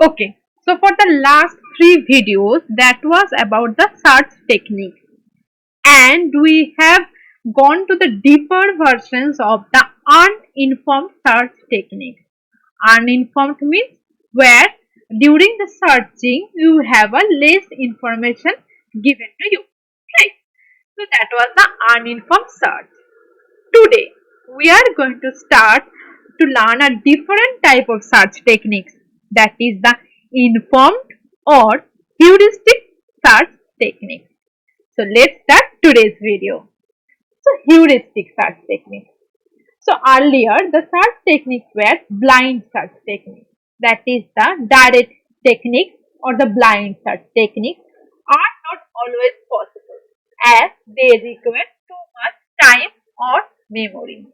Okay, so for the last three videos, that was about the search technique, and we have gone to the deeper versions of the uninformed search technique. Uninformed means where during the searching you have a less information given to you, right? So that was the uninformed search. Today we are going to start to learn a different type of search techniques, that is the informed or heuristic search technique. So let's start today's video. So heuristic search technique. So earlier the search techniques were blind search technique, that is the direct techniques or the blind search techniques are not always possible as they require too much time or memory.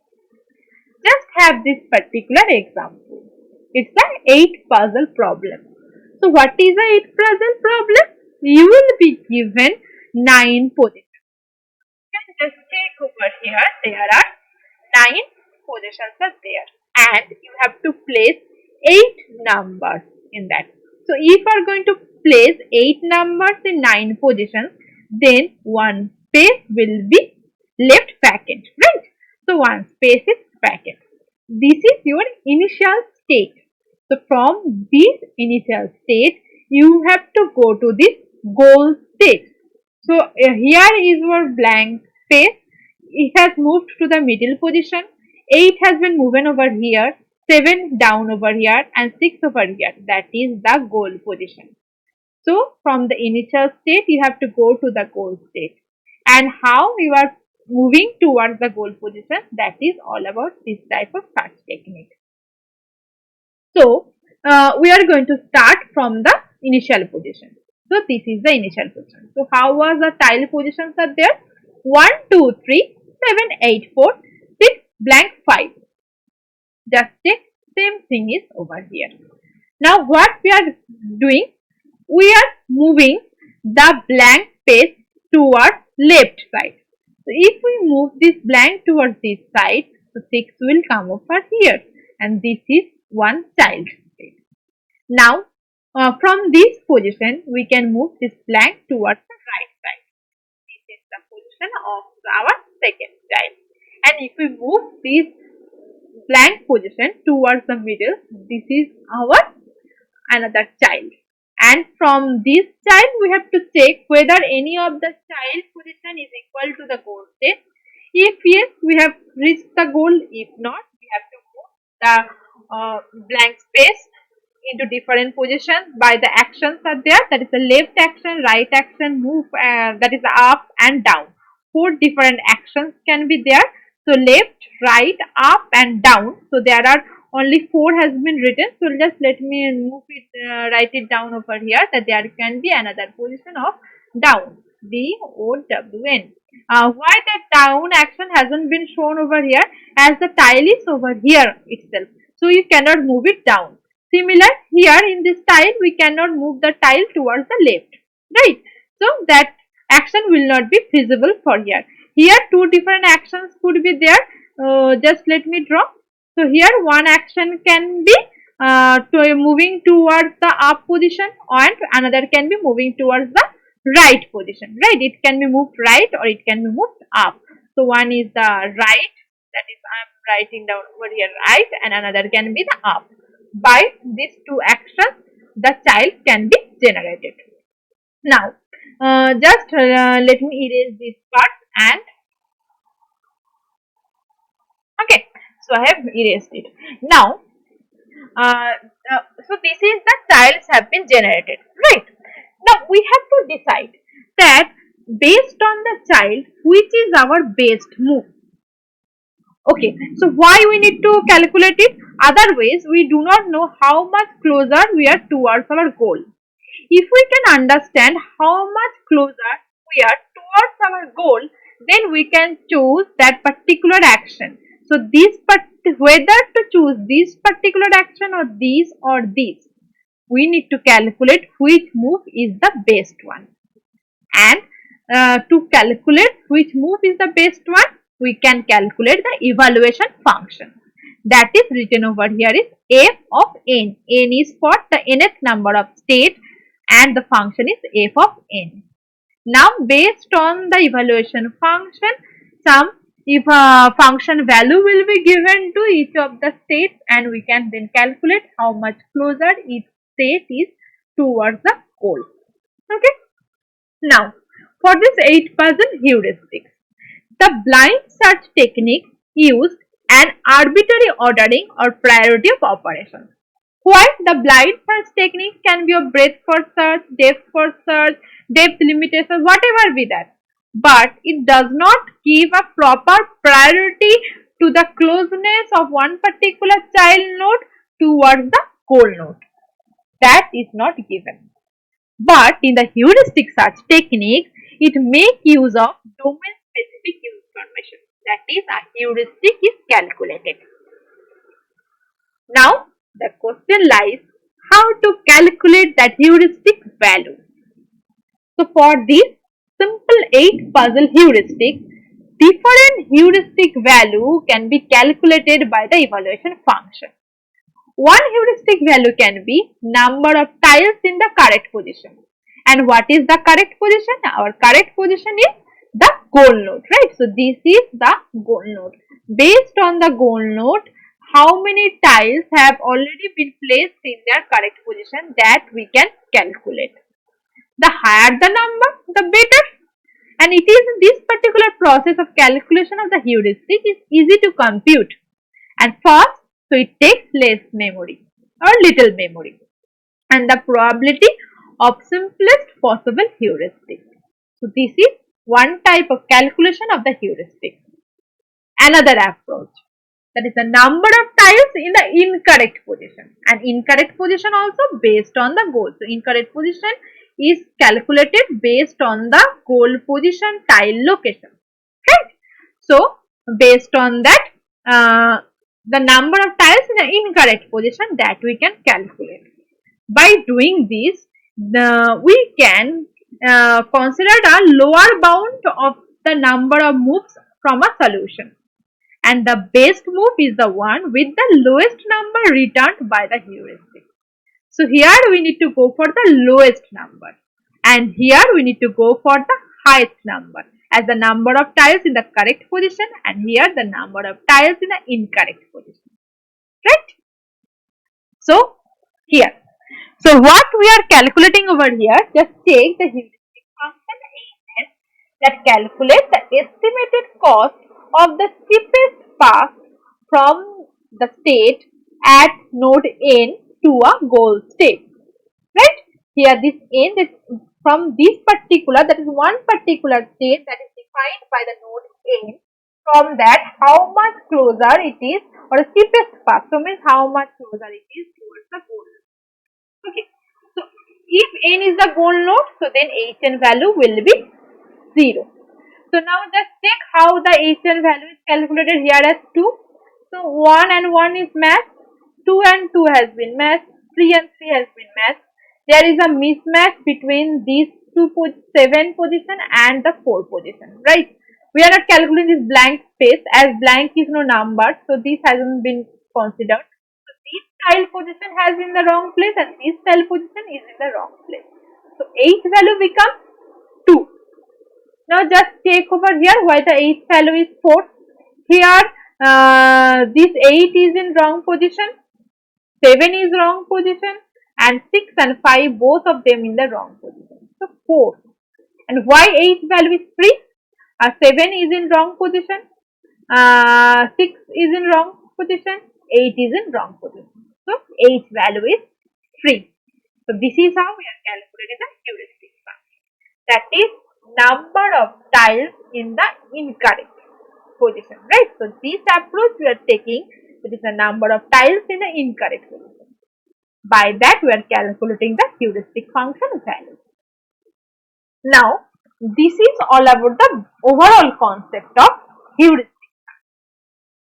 Just have this particular example. It's the 8 puzzle problem. So what is the 8 puzzle problem? You will be given 9 positions. You can just check over here. There are 9 positions are there, and you have to place 8 numbers in that. So if you are going to place 8 numbers in 9 positions, then one space will be left vacant, right? So one space is vacant. This is your initial state. So from this initial state, you have to go to this goal state. So here is your blank space. It has moved to the middle position. 8 has been moved over here. 7 down over here and 6 over here. That is the goal position. So from the initial state, you have to go to the goal state. And how you are moving towards the goal position, that is all about this type of search technique. So we are going to start from the initial position. So this is the initial position. So how was the tile positions are there? 1, 2, 3, 7, 8, 4, 6, blank 5. Just check, same thing is over here. Now what we are doing? We are moving the blank space towards left side. So if we move this blank towards this side, so 6 will come over here, and this is one child state. Now from this position we can move this blank towards the right side. This is the position of our second child. And if we move this blank position towards the middle, this is our another child. And from this child we have to check whether any of the child position is equal to the goal state. If yes, we have reached the goal. If not, we have to move the blank space into different positions by the actions are there. That is the left action, right action, move, that is up and down. 4 different actions can be there. So left, right, up and down. So there are only 4 has been written. So just let me move it, write it down over here, that there can be another position of down. D-O-W-N. Why the down action hasn't been shown over here? As the tile is over here itself. So you cannot move it down. Similar here in this tile, we cannot move the tile towards the left. Right? So that action will not be feasible for here. Here 2 different actions could be there. Just let me draw. So here one action can be moving towards the up position, and another can be moving towards the right position. Right? It can be moved right or it can be moved up. So one is the right, that is I am writing down over here right, and another can be the up. By these 2 actions, the child can be generated. Now just let me erase this part, and okay, so I have erased it. Now so this is the childs have been generated, right? Now we have to decide that based on the child, which is our best move. Okay, so why we need to calculate it? Otherwise, we do not know how much closer we are towards our goal. If we can understand how much closer we are towards our goal, then we can choose that particular action. So this whether to choose this particular action or this, we need to calculate which move is the best one. And to calculate which move is the best one, we can calculate the evaluation function. that is written over here is f of n. N is for the nth number of state and the function is f of n. Now based on the evaluation function, some function value will be given to each of the states and we can then calculate how much closer each state is towards the goal. Okay. Now for this 8% heuristics, the blind search technique used an arbitrary ordering or priority of operations. Why the blind search technique can be of breadth first search, depth limitation, whatever be that. But it does not give a proper priority to the closeness of one particular child node towards the goal node. That is not given. But in the heuristic search technique, it make use of domain specific information. That is, a heuristic is calculated. Now, the question lies how to calculate that heuristic value. So, for this simple 8 puzzle heuristic, different heuristic value can be calculated by the evaluation function. One heuristic value can be number of tiles in the correct position. And what is the correct position? Our correct position is the goal node, right? So, this is the goal node. Based on the goal node, how many tiles have already been placed in their correct position, that we can calculate. The higher the number, the better. And it is this particular process of calculation of the heuristic is easy to compute and fast, so it takes less memory or little memory. And the probability of simplest possible heuristic. So this is one type of calculation of the heuristic. Another approach, that is the number of tiles in the incorrect position, and incorrect position also based on the goal. So incorrect position is calculated based on the goal position tile location, right? So based on that, the number of tiles in the incorrect position, that we can calculate. By doing this, we can consider a lower bound of the number of moves from a solution, and the best move is the one with the lowest number returned by the heuristic. So here we need to go for the lowest number, and here we need to go for the highest number, as the number of tiles in the correct position, and here the number of tiles in the incorrect position, right? So here, so what we are calculating over here, just take the heuristic function an that calculates the estimated cost of the cheapest path from the state at node n to a goal state, right? Here this n is from this particular, that is one particular state that is defined by the node n. From that, how much closer it is, or the cheapest path, so means how much closer it is towards the goal. Okay, so if n is the goal node, so then hn value will be 0. So now just check how the hn value is calculated here as 2. So 1 and 1 is matched, 2 and 2 has been matched, 3 and 3 has been matched. There is a mismatch between these 7 position and the 4 position, right? We are not calculating this blank space, as blank is no number, so this hasn't been considered. So this tile position has in the wrong place and this tile position is in the wrong place. So h value becomes 2. Now just check over here why the h value is 4. Here this 8 is in wrong position, 7 is wrong position, and 6 and 5 both of them in the wrong position. So 4. And why h value is 3? 7 is in wrong position, 6 is in wrong position, 8 is in wrong position. So h value is 3. So this is how we are calculating the heuristic function. That is number of tiles in the incorrect position, right? So this approach we are taking, that is the number of tiles in the incorrect position. By that we are calculating the heuristic function value. Now this is all about the overall concept of heuristic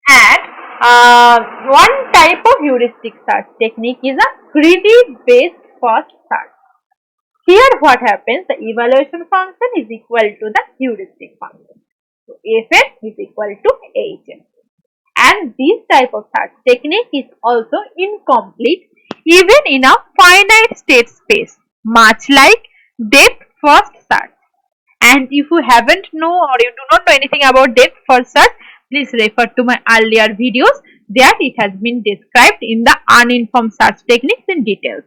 search. And one type of heuristic search technique is a greedy based first search. Here what happens, the evaluation function is equal to the heuristic function. So Fn is equal to Hn. And this type of search technique is also incomplete even in a finite state space, much like depth first search. And if you haven't know or you do not know anything about depth first search, please refer to my earlier videos. There it has been described in the uninformed search techniques in details.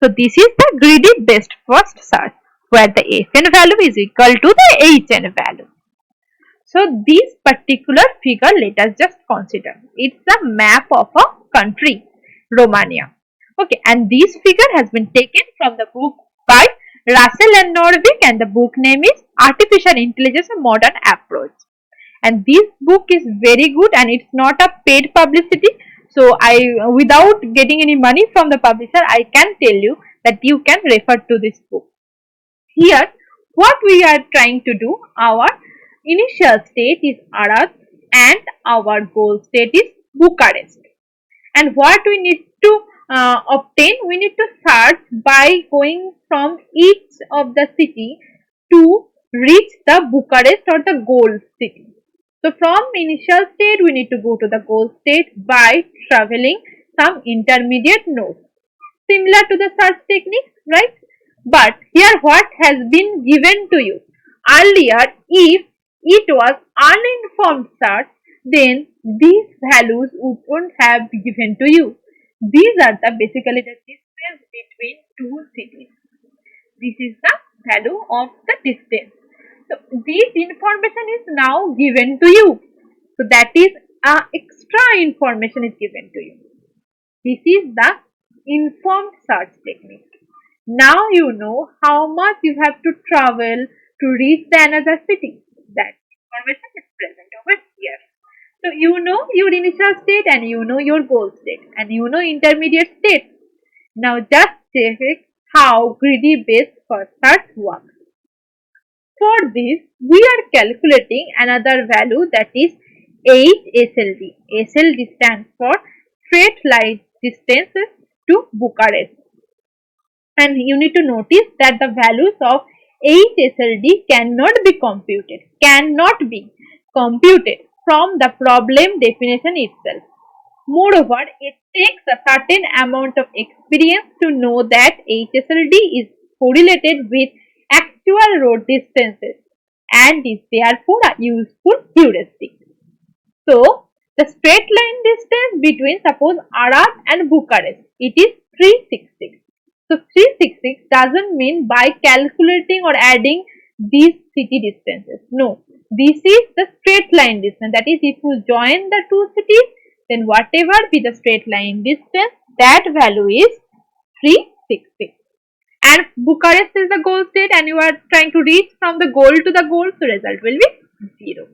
So this is the greedy best first search where the Fn value is equal to the Hn value. So this particular figure let us just consider. It's a map of a country, Romania. Okay, and this figure has been taken from the book by Russell and Norvig, and the book name is Artificial Intelligence: A Modern Approach. And this book is very good and it's not a paid publicity. So without getting any money from the publisher, I can tell you that you can refer to this book. Here, what we are trying to do, our initial state is Arad and our goal state is Bucharest. And what we need to obtain, we need to search by going from each of the city to reach the Bucharest or the goal city. So from initial state, we need to go to the goal state by traveling some intermediate nodes. Similar to the search technique, right? But here what has been given to you? Earlier, if it was uninformed search, then these values wouldn't have been given to you. These are basically the distance between two cities. This is the value of the distance. So this information is now given to you. So that is extra information is given to you. This is the informed search technique. Now you know how much you have to travel to reach the another city. That information is present over here. So you know your initial state and you know your goal state and you know intermediate state. Now just check how greedy base first search works. For this, we are calculating another value, that is HSLD. SLD stands for straight line distances to Bucharest. And you need to notice that the values of HSLD cannot be computed from the problem definition itself. Moreover, it takes a certain amount of experience to know that HSLD is correlated with actual road distances and is therefore a useful heuristic. So, the straight line distance between suppose Arad and Bucharest, it is 366. So, 366 doesn't mean by calculating or adding these city distances. No, this is the straight line distance. That is, if you join the two cities, then whatever be the straight line distance, that value is 366. And Bucharest is the goal state and you are trying to reach from the goal to the goal, so result will be 0.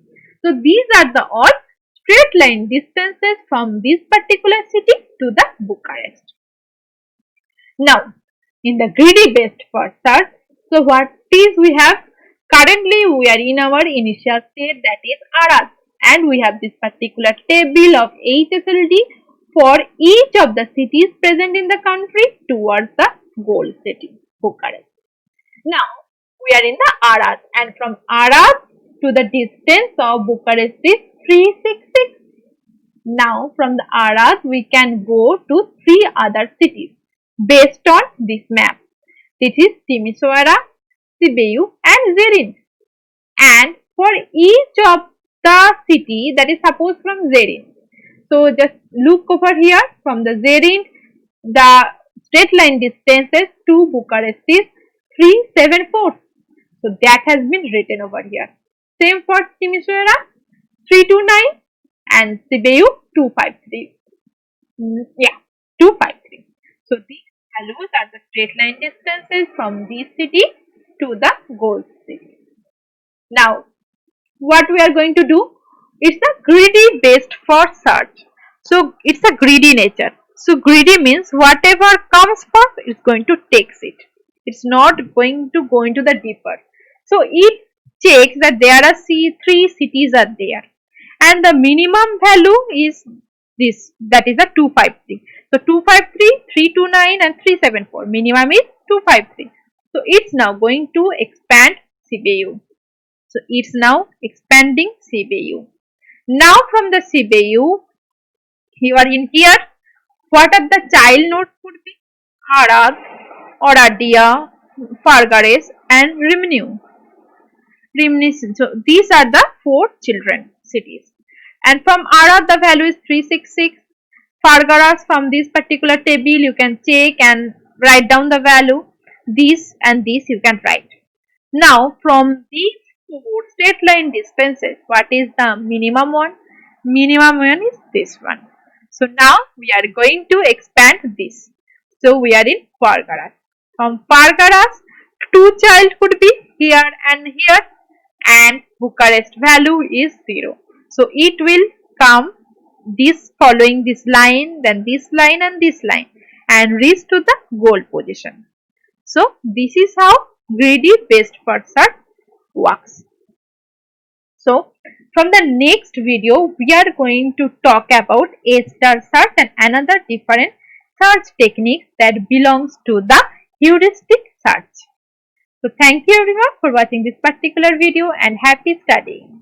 So these are the all straight line distances from this particular city to the Bucharest. Now, in the greedy based first search, so what is we have? Currently we are in our initial state, that is Arad, and we have this particular table of HSLD for each of the cities present in the country towards the goal city, Bucharest. Now, we are in the Arad, and from Arad to the distance of Bucharest is 366. Now, from the Arad, we can go to 3 other cities based on this map. This is Timisoara, Sibiu and Zerint. And for each of the city, that is suppose from Zerint. So, just look over here, from the Zerint, the straight line distances to Bucharest is 374. So, that has been written over here. Same for Timisoara, 329 and Sibiu 253. 253. So, these values are the straight line distances from this city to the goal city. Now, what we are going to do? It's a greedy based for search. So, it's a greedy nature. So, greedy means whatever comes first, it's going to take it. It's not going to go into the deeper. So, it checks that there are 3 cities are there. And the minimum value is this, that is a 253. So 253, 329 and 374. Minimum is 253. So it's now going to expand Sibiu. So it's now expanding Sibiu. Now from the CBU, you are in here. What are the child nodes could be? Arad, Oradia, Fargares and Rimnu. So these are the 4 children cities. And from Arad the value is 366. Fargaras, from this particular table you can check and write down the value. This and this you can write. Now from these 4 state line distances, what is the minimum one? Minimum one is this one. So now we are going to expand this. So we are in Fargaras. From Fargaras, 2 child could be here and here, and Bucharest value is 0. So it will come this following this line, then this line and this line, and reach to the goal position. So this is how greedy best first search works. So from the next video we are going to talk about A-star search and another different search techniques that belongs to the heuristic search. So thank you everyone for watching this particular video and happy studying.